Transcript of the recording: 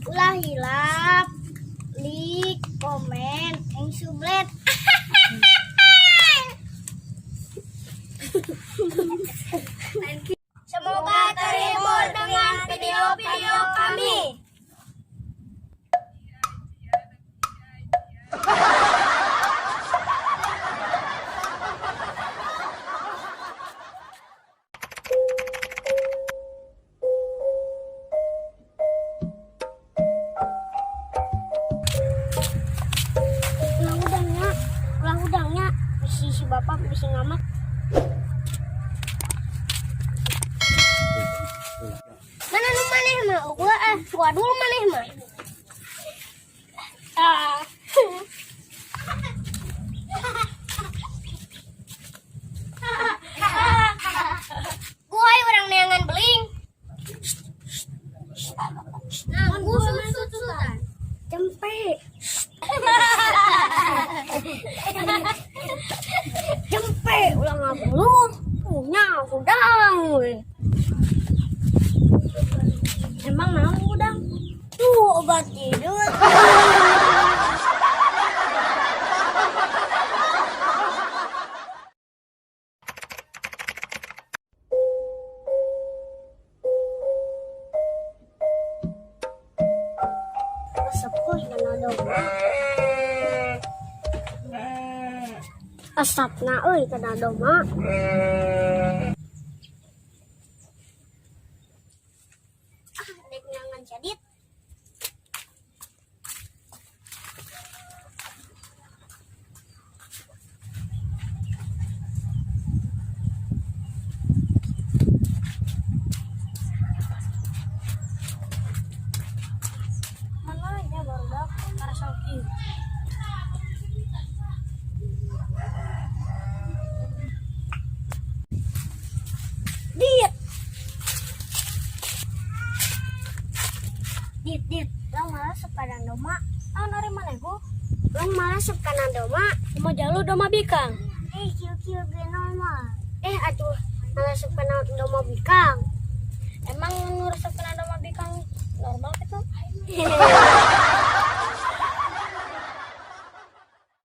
Ulah hilap, like, komen, yang sublet. Semoga terhibur dengan video-video kami. Ulang udangnya, si bapak bisa ngamat. Mana nu maneh mah? Gua dulu maneh mah. Gua orang neangan beling. Nah, gua susutan. Cempe. Cempe ulang ngabulu. Punya udang. Emang mau udang? Tuh obat tidur. Resepnya mana dong? Asapna euy kana doma. Dek nyangan jadit. Mana ya barudak karasauki. Dit, lang malah sepadan doma. Nari mana go? Lang malah sepadan doma. Mau jalu doma bikang. Kieu ge normal. Atuh malah sepadan doma bikang. Emang nur sepadan doma bikang normal gitu?